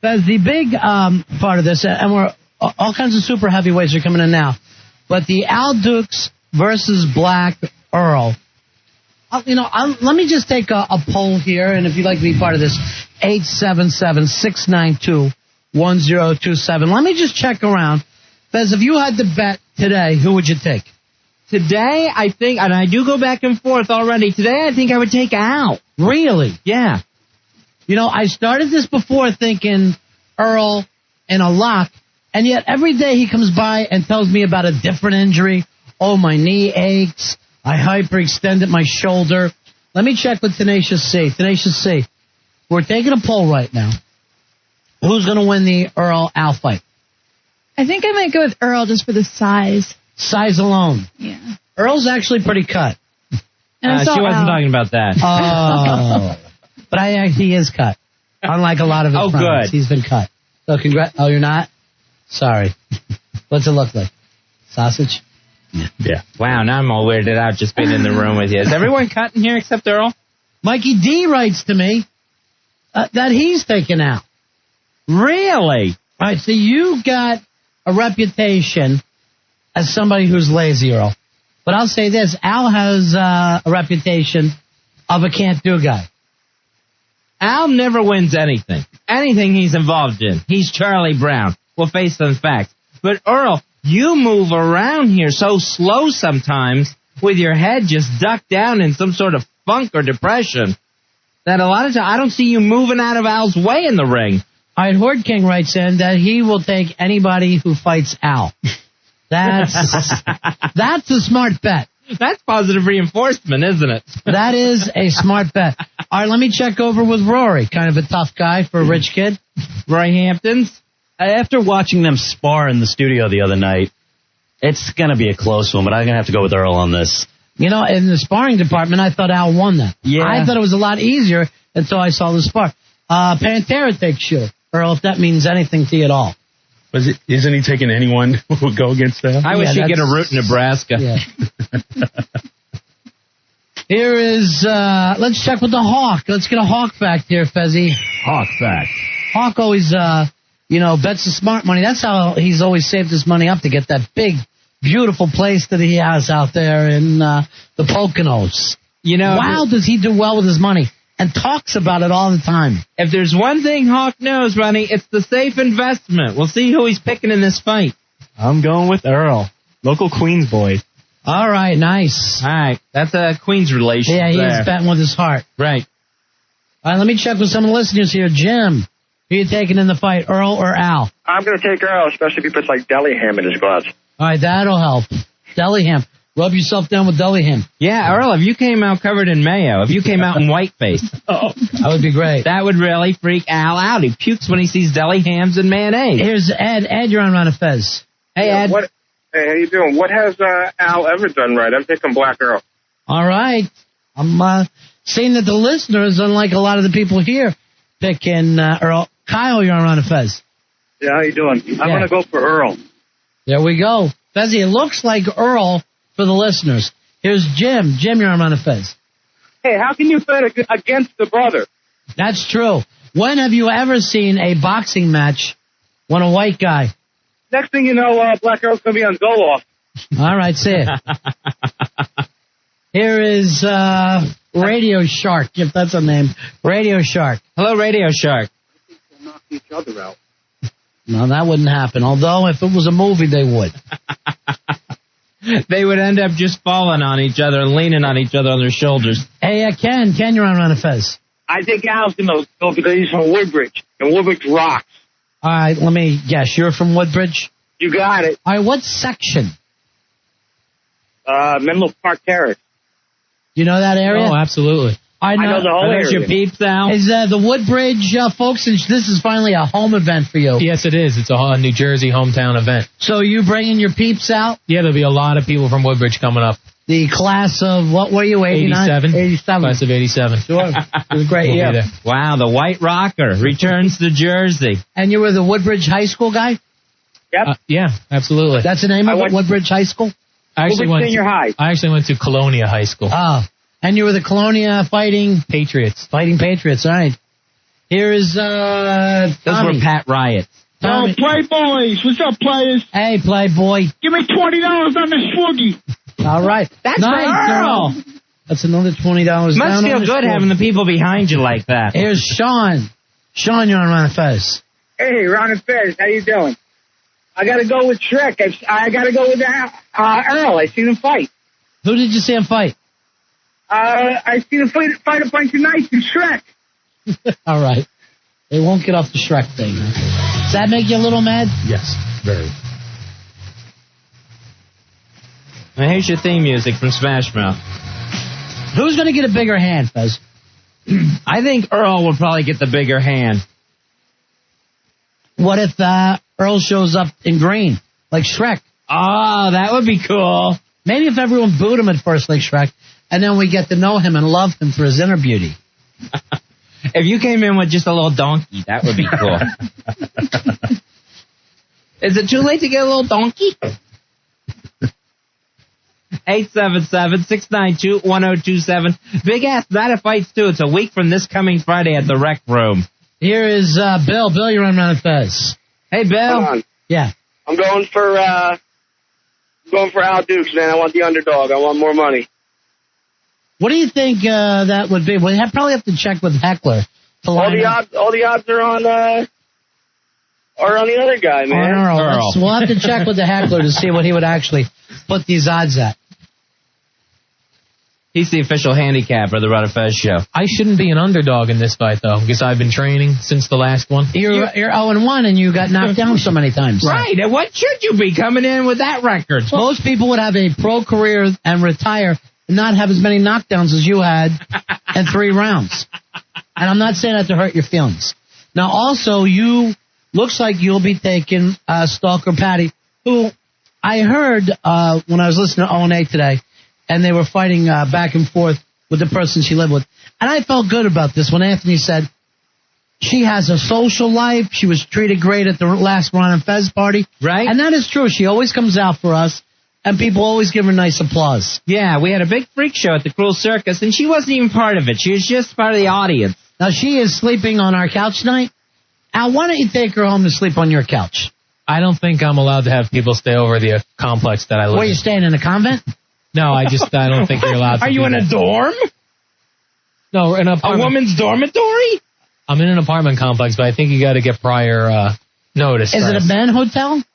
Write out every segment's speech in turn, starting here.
Fez, the big part of this, and we're all kinds of super heavyweights are coming in now, but the Al Dukes versus Black Earl. Let me just take a poll here, and if you'd like to be part of this, 877-692-1027. Let me just check around. Fez, if you had to bet today, who would you take? Today, I think, and I do go back and forth already, today I think I would take Al. Really? Yeah. I started this before thinking Earl and a lock, and yet every day he comes by and tells me about a different injury. Oh, my knee aches. I hyperextended my shoulder. Let me check with Tenacious C. Tenacious C, we're taking a poll right now. Who's going to win the Earl-Al fight? I think I might go with Earl just for the size. Size alone. Yeah. Earl's actually pretty cut. And She wasn't talking about that. Oh. But he is cut. Unlike a lot of his friends. Good. He's been cut. So Oh, you're not? Sorry. What's it look like? Sausage? Yeah. Wow, now I'm all weirded out just being in the room with you. Is everyone cut in here except Earl? Mikey D writes to me that he's taken out. Really? All right, so you got a reputation as somebody who's lazy, Earl. But I'll say this, Al has a reputation of a can't-do guy. Al never wins anything. Anything he's involved in. He's Charlie Brown. We'll face the facts. But Earl, you move around here so slow sometimes with your head just ducked down in some sort of funk or depression that a lot of times I don't see you moving out of Al's way in the ring. All right, Horde King writes in that he will take anybody who fights Al. That's a smart bet. That's positive reinforcement, isn't it? That is a smart bet. All right, let me check over with Rory. Kind of a tough guy for a rich kid. Roy Hamptons. After watching them spar in the studio the other night, it's going to be a close one, but I'm going to have to go with Earl on this. In the sparring department, I thought Al won that. Yeah. I thought it was a lot easier until I saw the spar. Pantera takes you. Earl, if that means anything to you at all. Isn't he taking anyone who would go against that? I wish he'd get a route in Nebraska. Yeah. Here is, let's check with the Hawk. Let's get a Hawk fact here, Fezzy. Hawk fact. Hawk always, bets the smart money. That's how he's always saved his money up to get that big, beautiful place that he has out there in the Poconos. Wow, does he do well with his money. And talks about it all the time. If there's one thing Hawk knows, Ronnie, it's the safe investment. We'll see who he's picking in this fight. I'm going with Earl. Local Queens boy. All right, nice. All right, that's a Queens relation. Yeah, he's betting with his heart. Right. All right, let me check with some of the listeners here. Jim, who are you taking in the fight, Earl or Al? I'm going to take Earl, especially if he puts like deli ham in his gloves. All right, that'll help. Deli ham. Rub yourself down with deli ham. Yeah, Earl, if you came out covered in mayo, if you came out in whiteface, that would be great. That would really freak Al out. He pukes when he sees deli hams and mayonnaise. Here's Ed. Ed, you're on Ron and Fez. Hey, Ed. Hey, how you doing? What has Al ever done right? I'm picking Black Earl. All right. I'm saying that the listeners, unlike a lot of the people here, picking Earl. Kyle, you're on Ron and Fez. Yeah, how you doing? I'm going to go for Earl. There we go. Fezzy, it looks like Earl for the listeners. Here's Jim. Jim, you're on Ron and Fez. Hey, how can you bet against the brother? That's true. When have you ever seen a boxing match when a white guy? Next thing you know, Black Earl's going to be on Zoloft. All right, see it. Here is Radio Shark, if that's a name. Radio Shark. Hello, Radio Shark. They'll knock each other out. No, that wouldn't happen. Although, if it was a movie, they would. They would end up just falling on each other and leaning on each other on their shoulders. Hey, Ken, you're on Ron and Fez. I think Al's going to go because he's from Woodbridge, and Woodbridge rocks. All right, let me guess. You're from Woodbridge? You got it. All right, what section? Menlo Park Terrace. You know that area? Oh, absolutely. I know the whole area. Your peeps now? Is the Woodbridge folks, and this is finally a home event for you? Yes, it is. It's a New Jersey hometown event. So you bringing your peeps out? Yeah, there'll be a lot of people from Woodbridge coming up. The class of, what were you, 89? 87. Class of 87. Sure. It was a great year. Wow, the White Rocker returns to Jersey. And you were the Woodbridge High School guy? Yep. Yeah, absolutely. That's the name of it, Woodbridge High School? I actually went to Colonia High School. Oh. And you were the Colonia Fighting Patriots. All right. Here is Those Tommy. were Pat Riots. Tommy. Playboys. What's up, players? Hey, Playboy. Give me $20 on the swoogie. All right. That's nice, for Earl. Earl. That's another $20 down. Must feel on the good score. having the people behind you like that. Here's Sean. Sean, you're on Ron and Fez. Hey, Ron and Fez, how you doing? I got to go with Shrek. I got to go with Earl. I seen him fight. Who did you see him fight? I seen him fight a bunch of nights in Shrek. All right. They won't get off the Shrek thing. Does that make you a little mad? Yes, very. Now here's your theme music from Smash Mouth. Who's going to get a bigger hand, Fez? I think Earl will probably get the bigger hand. What if Earl shows up in green, like Shrek? Oh, that would be cool. Maybe if everyone booed him at first like Shrek, and then we get to know him and love him for his inner beauty. If you came in with just a little donkey, that would be cool. Is it too late to get a little donkey? 877-692-1027. Big Ass Night of Fights, too. It's a week from this coming Friday at the Rec Room. Here is Bill. Bill, you're on Ron and Fez. Hey, Bill. Hold on. Yeah. I'm going for Al Dukes, man. I want the underdog. I want more money. What do you think that would be? We'll probably have to check with Heckler. To All the odds are on the other guy, man. On Earl. We'll have to check with the Heckler to see what he would actually put these odds at. He's the official handicap of the Ron and Fez show. I shouldn't be an underdog in this fight, though, because I've been training since the last one. You're 0-1 and you got knocked down so many times. Right, and what should you be coming in with that record? Most people would have a pro career and retire and not have as many knockdowns as you had in 3 rounds. And I'm not saying that to hurt your feelings. Now, also, looks like you'll be taking Stalker Patty, who I heard when I was listening to O&A today, and they were fighting back and forth with the person she lived with. And I felt good about this when Anthony said she has a social life. She was treated great at the last Ron and Fez party. Right. And that is true. She always comes out for us, and people always give her nice applause. Yeah, we had a big freak show at the Cruel Circus, and she wasn't even part of it. She was just part of the audience. Now, she is sleeping on our couch tonight. Al, why don't you take her home to sleep on your couch? I don't think I'm allowed to have people stay over the complex that I live Where in. you staying, in a convent? No, I don't think you're allowed to. Are you in a dorm? No, in an A apartment. woman's dormitory? I'm in an apartment complex, but I think you got to get prior notice. Is it first. a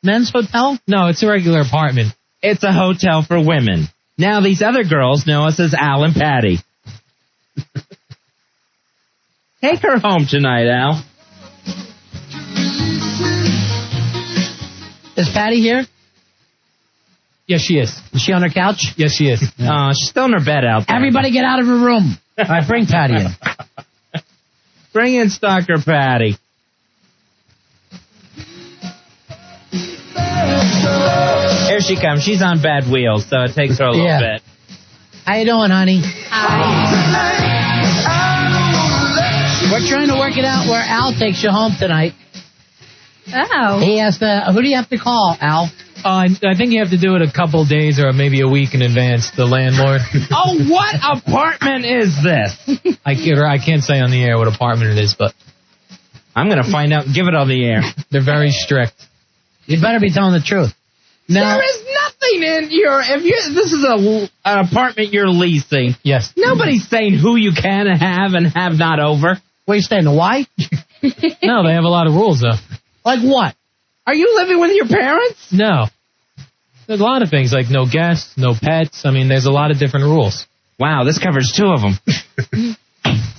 men's hotel? No, it's a regular apartment. It's a hotel for women. Now these other girls know us as Al and Patty. Take her home tonight, Al. Is Patty here? Yes, she is. Is she on her couch? Yes, she is. She's still in her bed out there. Everybody get out of her room. All right, bring Patty in. Bring in Stalker Patty. Here she comes. She's on bad wheels, so it takes her a little bit. How you doing, honey? We're trying to work it out where Al takes you home tonight. Oh. He has to. Who do you have to call, Al? I think you have to do it a couple days or maybe a week in advance. The landlord. Oh, what apartment is this? I can't say on the air what apartment it is, but I'm going to find out and give it on the air. they're very strict. You better be telling the truth. Now, There is nothing in your... This is an apartment you're leasing. Yes. Nobody's saying who you can have and have not over. where you staying? The Y? No, they have a lot of rules, though. Like what? Are you living with your parents? No. There's a lot of things, like no guests, no pets. I mean, there's a lot of different rules. Wow, this covers 2 of them.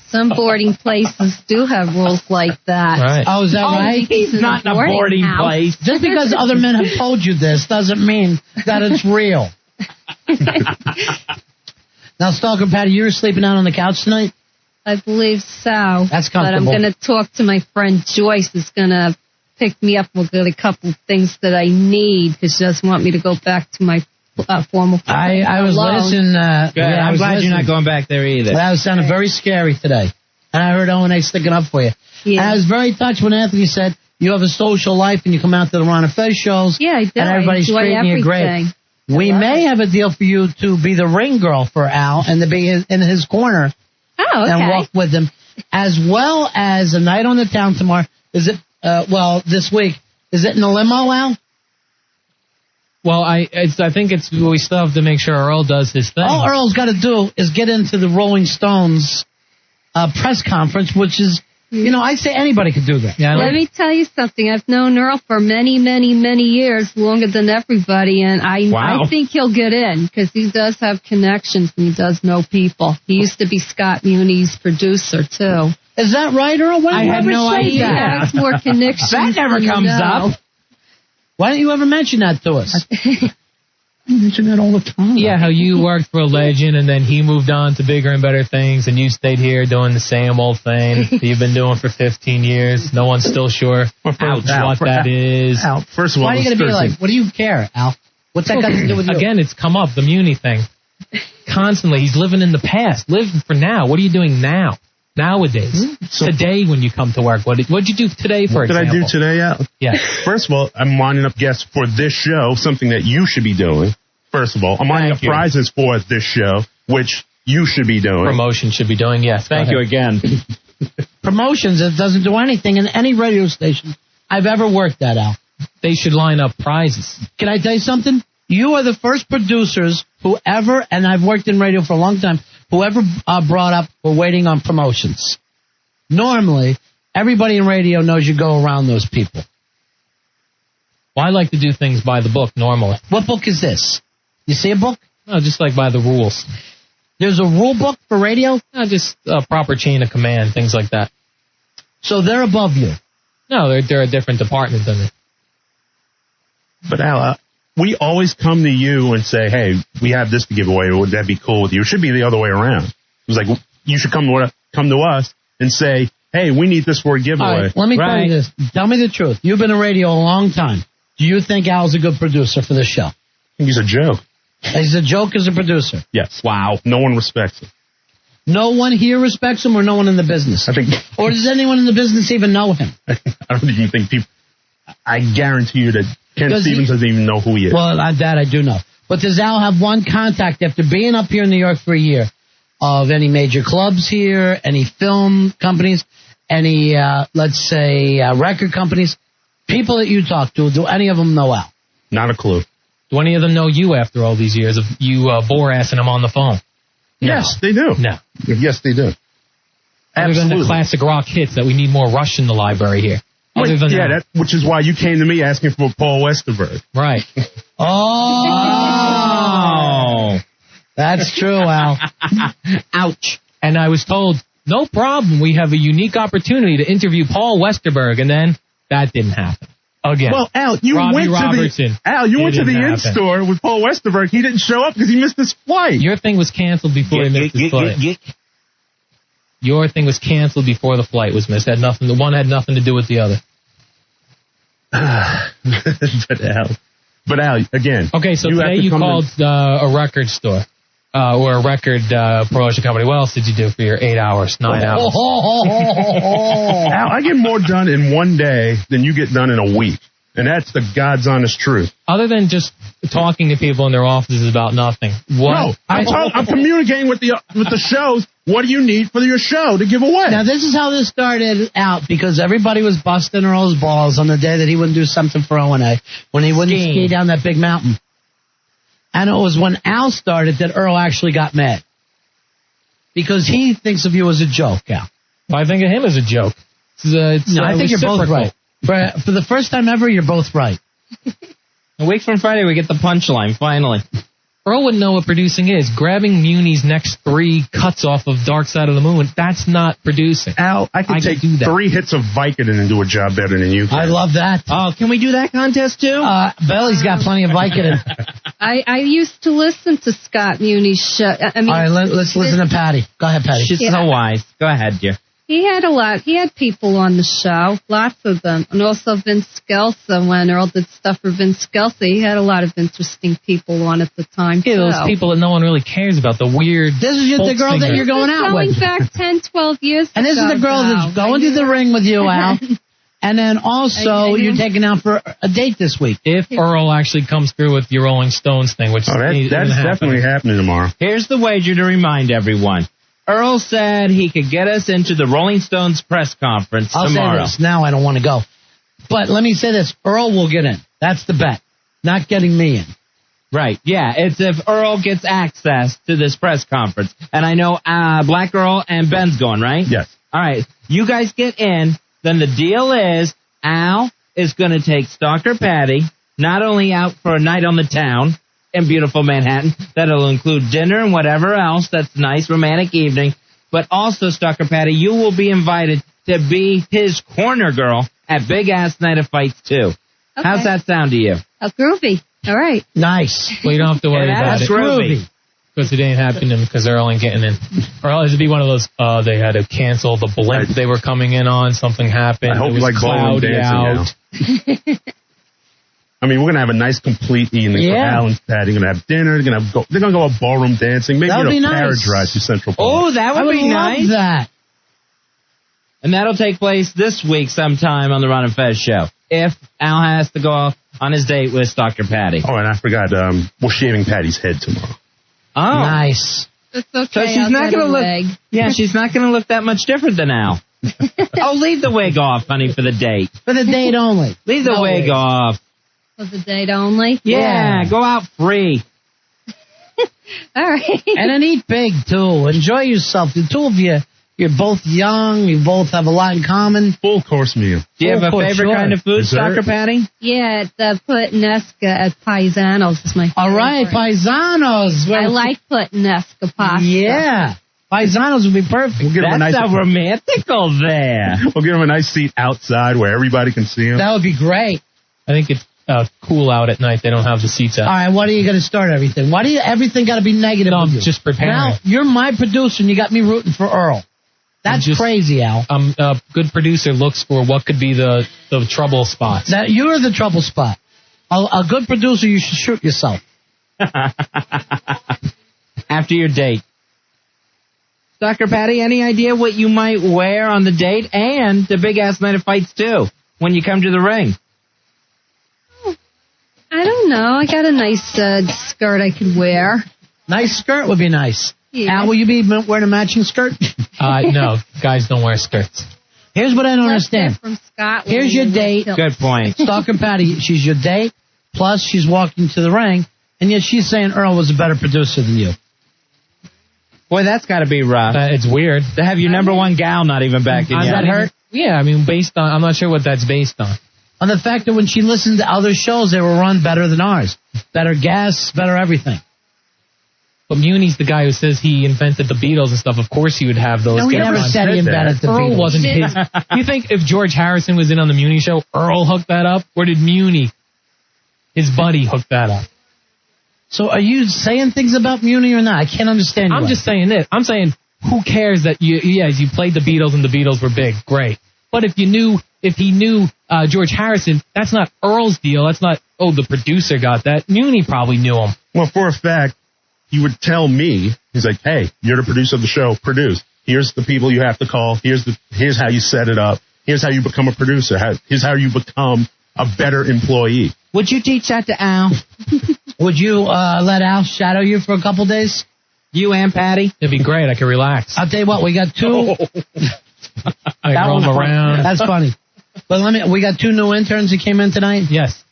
Some boarding places do have rules like that. Right. Oh, is that right? He's not in a boarding place. Just because other men have told you this doesn't mean that it's real. Now, Stalker Patty, you were sleeping out on the couch tonight? I believe so. That's But I'm comfortable. going to talk to my friend Joyce, who's going to pick me up. We'll get a couple of things that I need because she doesn't want me to go back to my formal. I was alone. listening. Good. Yeah, I I'm was glad you're not listening. going back there either. That was sounding very scary today. And I heard O&A sticking up for you. Yeah. And I was very touched when Anthony said you have a social life and you come out to the Ron and Fez shows. Yeah, I do. And everybody's I enjoy treating you great. everything. We may have a deal for you to be the ring girl for Al and to be in his corner Oh, okay. and walk with him. as well as a night on the town tomorrow. Is it, this week. Is it in the limo, Al? Well, I think we still have to make sure Earl does his thing. All Earl's got to do is get into the Rolling Stones press conference, which is, I say anybody could do that. Yeah, Let me tell you something. I've known Earl for many, many, many years, longer than everybody, and I think he'll get in because he does have connections and he does know people. He used to be Scott Muni's producer, too. Is that right, Earl? I had no idea. He has more connections. That never than you comes know. up. Why don't you ever mention that to us? I mention that all the time. Yeah, how you worked for a legend and then he moved on to bigger and better things and you stayed here doing the same old thing that you've been doing for 15 years. No one's still sure what that is. Al, first of all, Why are you going to be like, what do you care, Al? What's that got to do with you? Again, it's come up, the Muni thing. Constantly. He's living in the past. Live for now. What are you doing now? Nowadays. Today when you come to work. What'd you do today, for example? What did I do today, Al? Yeah. First of all, I'm lining up guests for this show, something that you should be doing. First of all, I'm lining up prizes for this show, which you should be doing. Promotion should be doing, yes. Thank you again. Promotions, it doesn't do anything in any radio station I've ever worked at, Al. They should line up prizes. Can I tell you something? You are the first producers who ever, and I've worked in radio for a long time, whoever brought up we're waiting on promotions. Normally, everybody in radio knows you go around those people. Well, I like to do things by the book normally. What book is this? You see a book? No, just like by the rules. There's a rule book for radio? No, just a proper chain of command, things like that. So they're above you? No, they're a different department than me. But Al, we always come to you and say, hey, we have this to give away. Would that be cool with you? It should be the other way around. It was like, you should come to us and say, hey, we need this for a giveaway. All right, let me tell you this. Tell me the truth. You've been in radio a long time. Do you think Al's a good producer for this show? I think he's a joke. He's a joke as a producer. Yes. Wow. No one respects him. No one here respects him or no one in the business? I think. Or does anyone in the business even know him? I don't even think people. I guarantee you that Ken Stevens doesn't even know who he is. Well, that I do know. But does Al have one contact after being up here in New York for a year of any major clubs here, any film companies, any, let's say, record companies? People that you talk to, do any of them know Al? Not a clue. Do any of them know you after all these years of you bore-assing them on the phone? Yes, they do. No. Yes, they do. Other than the classic rock hits that we need more Rush in the library here. Other than that. Which is why you came to me asking for Paul Westerberg. Right. Oh! That's true, Al. Ouch. And I was told, no problem, we have a unique opportunity to interview Paul Westerberg, and then that didn't happen. Again. Well, Al, you went to the in-store with Paul Westerberg. He didn't show up because he missed his flight. Your thing was canceled before he missed his flight. Your thing was canceled before the flight was missed. The one had nothing to do with the other. But Al, again. Okay, so today you called a record store. Or a record promotion company. What else did you do for your 8 hours, 9 hours? Al, I get more done in one day than you get done in a week. And that's the God's honest truth. Other than just talking to people in their offices about nothing. What? No, I'm communicating with the shows. What do you need for your show to give away? Now, this is how this started out, because everybody was busting Earl's balls on the day that he wouldn't do something for O&A, when he wouldn't ski down that big mountain. And it was when Al started that Earl actually got mad. Because he thinks of you as a joke, Al. Well, I think of him as a joke. I think you're both right. For the first time ever, you're both right. A week from Friday, we get the punchline, finally. Earl wouldn't know what producing is. Grabbing Muni's next 3 cuts off of Dark Side of the Moon, that's not producing. Al, I can take 3 hits of Vicodin and do a job better than you can. I love that. Oh, can we do that contest too? Billy's got plenty of Vicodin. I used to listen to Scott Muni's show. I mean, all right, let's listen to Patty. Go ahead, Patty. She's so wise. Go ahead, dear. He had a lot. He had people on the show, lots of them. And also Vince Scelsa, when Earl did stuff for Vince Scelsa, he had a lot of interesting people on at the time, yeah, those people that no one really cares about, the weird... This is the girl that you're going out with. Going back 10, 12 years and this is the girl that's going to the ring with you, Al. And then also, you're taking out for a date this week. If Earl actually comes through with your Rolling Stones thing, which that's definitely happening tomorrow. Here's the wager to remind everyone. Earl said he could get us into the Rolling Stones press conference tomorrow. I'll say this now. I don't want to go. But let me say this. Earl will get in. That's the bet. Not getting me in. Right, yeah. It's if Earl gets access to this press conference. And I know Black Earl and Ben's going, right? Yes. All right. You guys get in. Then the deal is Al is going to take Stalker Patty not only out for a night on the town in beautiful Manhattan, that'll include dinner and whatever else that's a nice romantic evening, but also, Stalker Patty, you will be invited to be his corner girl at Big Ass Night of Fights 2. Okay. How's that sound to you? That's groovy. All right. Nice. Well, you don't have to worry about that's it. groovy. Because it ain't happening because Earl ain't getting in. Earl, it'd be one of those, they had to cancel the blimp they were coming in on. Something happened. I hope it was you like bowling cloudy dancing out. I mean, we're going to have a nice complete evening for Al and Patty. They're going to have dinner. They're going to go out ballroom dancing. Maybe That'd a be nice. carriage ride to Central Park. Oh, that would be love nice. that. And that'll take place this week sometime on the Ron and Fez show. If Al has to go on his date with Stalker Patty. Oh, and I forgot, we're shaving Patty's head tomorrow. Oh. Nice. It's okay. So she's not going to look. Yeah, she's not going to look that much different than Al. Oh, leave the wig off, honey, for the date. For the date only. Leave the wig off. For the date only? Yeah, go out free. All right. And then eat big, too. Enjoy yourself. The two of you, you're both young. You both have a lot in common. Full course meal. Do you have a favorite kind of food, Dessert? Stalker Patty? Yeah, the puttanesca at Paisanos is my favorite. All right, Paisanos. I like puttanesca pasta. Yeah. Paisanos would be perfect. We'll give him a That's nice, a romantical there. we'll give him a nice seat outside where everybody can see him. That would be great. I think it's cool out at night. They don't have the seats out. All right, what are you going to start everything? Why do you everything got to be negative? No, with I'm you? just preparing. Now, you're my producer and you got me rooting for Earl. That's crazy, Al. A good producer looks for what could be the trouble spots. That you're the trouble spot. A good producer, you should shoot yourself. After your date. Stalker Patty, any idea what you might wear on the date and the Big Ass Night of Fights too when you come to the ring? I don't know. I got a nice skirt I could wear. Nice skirt would be nice. Yeah. Al, will you be wearing a matching skirt? No, guys don't wear skirts. Here's what I don't understand. From Scotland. Here's your date. Good point. Stalker Patty, she's your date, plus she's walking to the ring, and yet she's saying Earl was a better producer than you. Boy, that's got to be rough. It's weird. To have your number one gal not even back in Does yet. that hurt? Yeah, I mean, based on, I'm not sure what that's based on. On the fact that when she listened to other shows, they were run better than ours. Better gas, better everything. But Muni's the guy who says he invented the Beatles and stuff. Of course he would have those. No, he never said he invented the Earl Beatles. wasn't his. You think if George Harrison was in on the Muni show, Earl hooked that up? Or did Muni, his buddy, hook that up? So are you saying things about Muni or not? I can't understand you. I'm just saying this. I'm saying, who cares that you played the Beatles and the Beatles were big? Great. But if he knew George Harrison, that's not Earl's deal. That's not, the producer got that. Muni probably knew him. Well, for a fact, he would tell me, he's like, hey, you're the producer of the show, produce. Here's the people you have to call. Here's how you set it up. Here's how you become a producer. Here's how you become a better employee. Would you teach that to Al? Would you let Al shadow you for a couple days? You and Patty? It'd be great. I could relax. I'll tell you what, we got two. I roll him around. That's funny. But we got two new interns who came in tonight. Yes.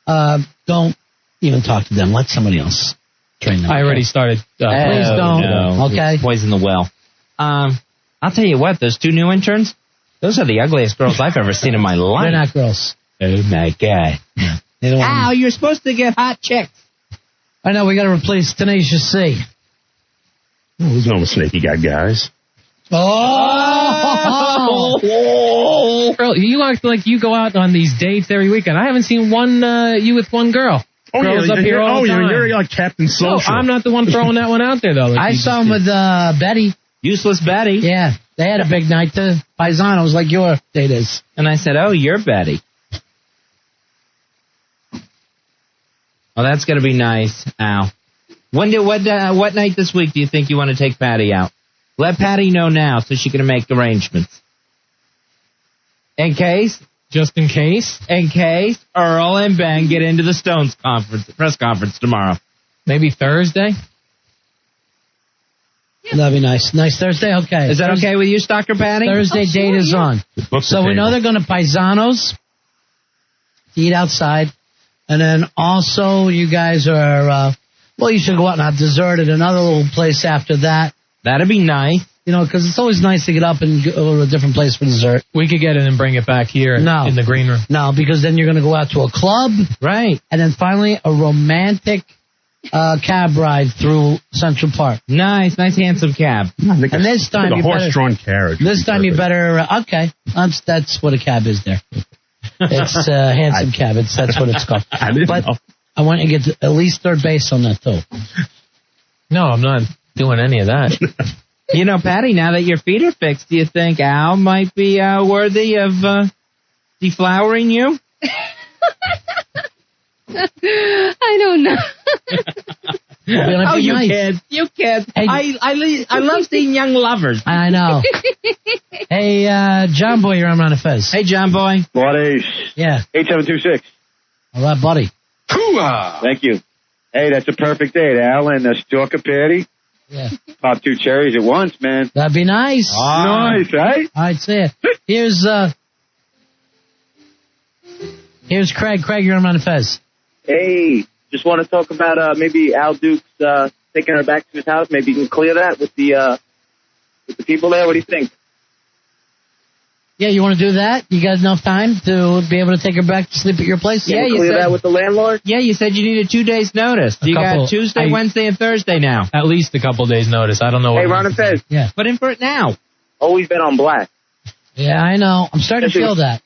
Don't even talk to them. Let somebody else train them. I already started. Please don't. No. Okay. Poison the well. I'll tell you what, those two new interns, those are the ugliest girls I've ever seen in my life. They're not girls. Oh, my God. Al, you're supposed to get hot chicks. I know, we got to replace Tenacious C. There's no mistake, you got guys. Oh! Earl, you act like you go out on these dates every weekend. I haven't seen you with one girl. Oh, Girls yeah, up here all the time. You're like Captain Social. No, I'm not the one throwing that one out there, though. I saw him with Betty. Useless Betty. Yeah, they had a big night to Paisanos like your date is. And I said, oh, you're Betty. Oh, that's going to be nice, Al. What night this week do you think you want to take Patty out? Let Patty know now so she can make arrangements. Just in case Earl and Ben get into the Stones press conference tomorrow. Maybe Thursday? That'd be nice. Nice Thursday? Okay. Is that okay with you, Stalker Patty? Thursday date is on. So we know they're going to Paisanos to eat outside. And then also you guys are, well, you should go out and have dessert at another little place after that. That'd be nice. You know, because it's always nice to get up and go to a different place for dessert. We could get it and bring it back here in the green room. No, because then you're going to go out to a club. Right. And then finally a romantic cab ride through Central Park. Nice handsome cab. And this time like a horse-drawn carriage. This time you better, okay, that's what a cab is there. It's a handsome cab. That's what it's called. But I want you to get at least third base on that, too. No, I'm not doing any of that. You know, Patty, now that your feet are fixed, do you think Al might be worthy of deflowering you? I don't know. Oh, you kid. You kid. Hey, I love seeing young lovers. I know. Hey, John Boy, you're on Ron and Fez. Hey, John Boy. Buddies. Yeah. 8726. All right, buddy. Thank you. Hey, that's a perfect date, Al, and Stalker Patty. Yeah. Pop 2 cherries at once, man. That'd be nice. Nice, right? I'd say it. Here's Craig. Craig, you're on Ron and Fez. Hey, just want to talk about maybe Al Dukes taking her back to his house. Maybe you can clear that with the people there. What do you think? Yeah, you want to do that? You got enough time to be able to take her back to sleep at your place? Yeah, you clear that with the landlord? Yeah, you said you needed 2 days' notice. You got Tuesday, Wednesday, and Thursday now. At least a couple days' notice. I don't know. Hey, Ron and Fez. Yeah. Put in for it now. Always been on black. Yeah, I know. I'm starting to feel that.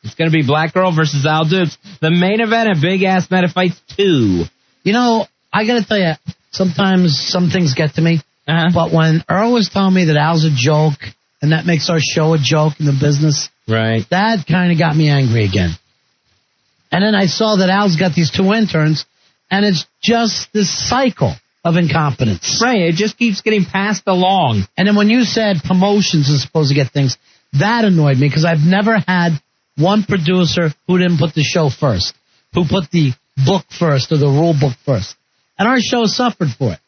It's going to be Black Girl versus Al Dukes. The main event at Big Ass Meta Fights 2. You know, I got to tell you, sometimes some things get to me. But when Earl was telling me that Al's a joke, and that makes our show a joke in the business, right? That kind of got me angry again. And then I saw that Al's got these 2 interns, and it's just this cycle of incompetence. Right, it just keeps getting passed along. And then when you said promotions are supposed to get things, that annoyed me, because I've never had one producer who didn't put the show first, who put the book first or the rule book first. And our show suffered for it.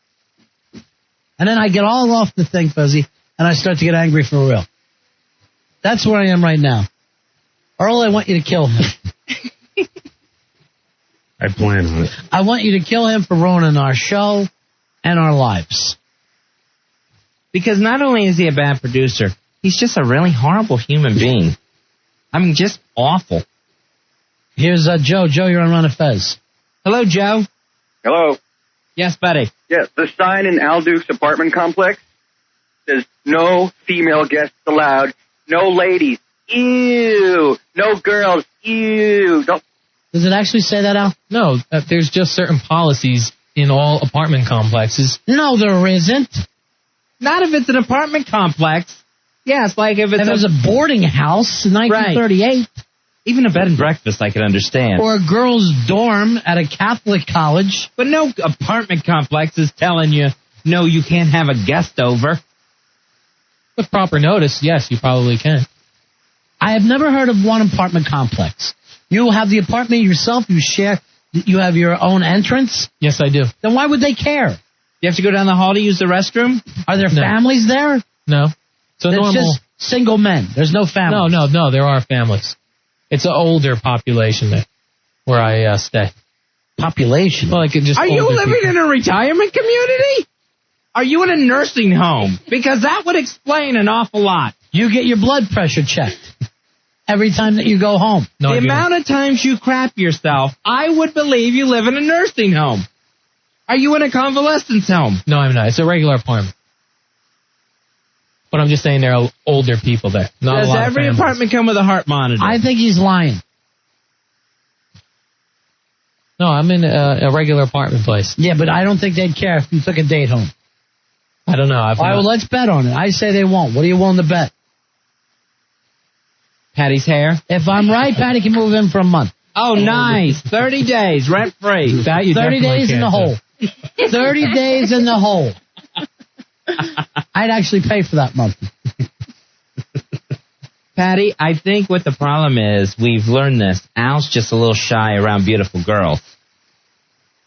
And then I get all off the thing, Fuzzy, and I start to get angry for real. That's where I am right now. Earl, I want you to kill him. I plan on it. I want you to kill him for ruining our show and our lives. Because not only is he a bad producer, he's just a really horrible human being. I mean, just awful. Here's Joe. Joe, you're on Ron and Fez. Hello, Joe. Hello. Yes, buddy. Yeah, the sign in Al Duke's apartment complex says no female guests allowed, no ladies, ew, no girls, ew. Don't. Does it actually say that, Al? No, there's just certain policies in all apartment complexes. No, there isn't. Not if it's an apartment complex. Yeah, it's like if it's a boarding house in 1938. Right. Even a bed and breakfast I can understand. Or a girl's dorm at a Catholic college. But no apartment complex is telling you, no, you can't have a guest over. With proper notice, yes, you probably can. I have never heard of one apartment complex. You have the apartment yourself, you share, you have your own entrance? Yes, I do. Then why would they care? You have to go down the hall to use the restroom? Are there families there? No. So it's normal. Just single men. There's no families. No, there are families. It's an older population there, where I stay. Population? Well, Are you living in a retirement community? Are you in a nursing home? Because that would explain an awful lot. You get your blood pressure checked every time that you go home. The amount of times you crap yourself, I would believe you live in a nursing home. Are you in a convalescence home? No, I'm not. It's a regular apartment. But I'm just saying there are older people there. Not Does a lot every of apartment come with a heart monitor? I think he's lying. No, I'm in a regular apartment place. Yeah, but I don't think they'd care if you took a date home. I don't know. All right, well, let's bet on it. I say they won't. What are you willing to bet? Patty's hair? If I'm right, Patty can move in for a month. Oh, nice. 30 days, rent-free. 30 days in the hole. 30 days in the hole. I'd actually pay for that month. Patty, I think what the problem is, we've learned this. Al's just a little shy around beautiful girls.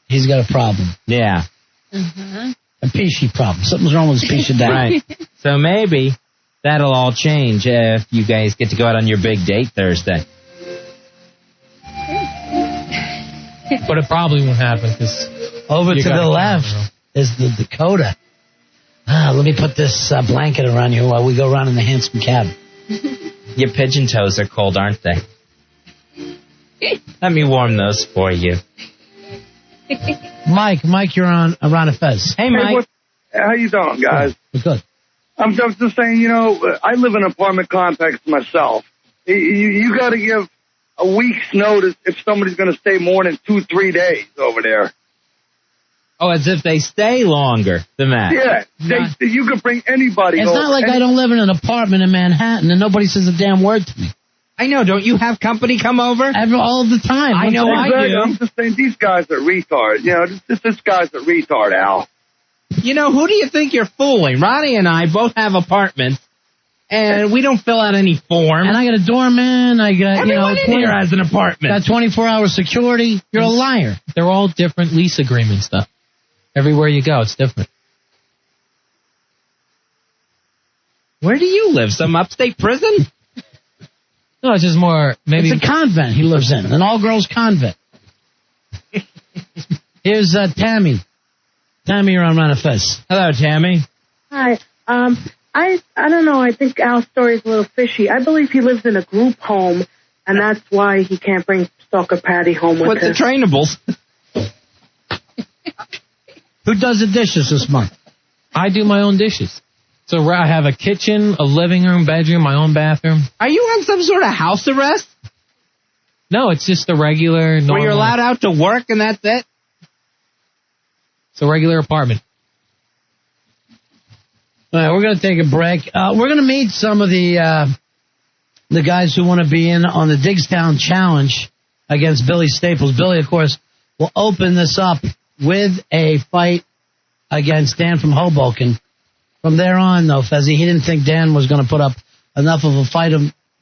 He's got a problem. Yeah. Uh-huh. A Pesci problem. Something's wrong with Pesci dad. Right. So maybe that'll all change if you guys get to go out on your big date Thursday. But it probably won't happen because over to the left is the Dakota. Let me put this blanket around you while we go around in the handsome cab. Your pigeon toes are cold, aren't they? Let me warm those for you. Mike, you're on Ron and Fez. Hey, Mike. How you doing, guys? Good. I'm just saying, I live in an apartment complex myself. You got to give a week's notice if somebody's going to stay more than 2-3 days over there. Oh, as if they stay longer than that. Yeah, you can bring anybody It's over. not like I don't live in an apartment in Manhattan and nobody says a damn word to me. I know. Don't you have company come over? All the time. I know I do. I'm just saying, these guys are retards. This guy's a retard, Al. Who do you think you're fooling? Ronnie and I both have apartments, and we don't fill out any form. And I got a doorman. I got, Everyone in here has an apartment. Got 24-hour security. You're a liar. They're all different lease agreements, though. Everywhere you go, it's different. Where do you live? Some upstate prison? No, it's just more, maybe. It's a convent he lives in, an all-girls convent. Here's Tammy. Tammy, you're on Ron and Fez. Hello, Tammy. Hi. I don't know. I think Al's story is a little fishy. I believe he lives in a group home, and that's why he can't bring Stalker Patty home with What's him. the trainables? Who does the dishes this month? I do my own dishes. So I have a kitchen, a living room, bedroom, my own bathroom. Are you on some sort of house arrest? No, it's just a regular, normal. Where you're allowed out to work and that's it? It's a regular apartment. All right, we're going to take a break. We're going to meet some of the guys who want to be in on the Digstown Challenge against Billy Staples. Billy, of course, will open this up with a fight against Dan from Hoboken. From there on, though, Fezzi, he didn't think Dan was going to put up enough of a fight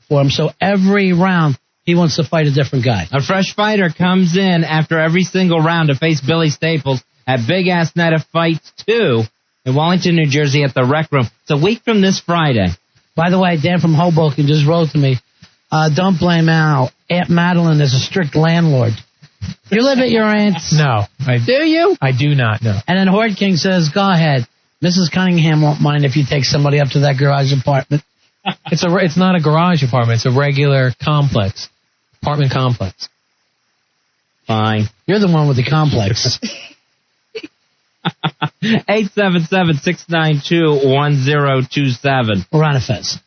for him, so every round he wants to fight a different guy. A fresh fighter comes in after every single round to face Billy Staples at Big Ass Night of Fights 2 in Wallington, New Jersey at the Rec Room. It's a week from this Friday. By the way, Dan from Hoboken just wrote to me, don't blame Al. Aunt Madeline is a strict landlord. You live at your aunt's? No. Do you? I do not, no. And then Horde King says, go ahead. Mrs. Cunningham won't mind if you take somebody up to that garage apartment. It's not a garage apartment. It's a regular complex. Apartment complex. Fine. You're the one with the complex. 877-692-1027. We're on a Fez.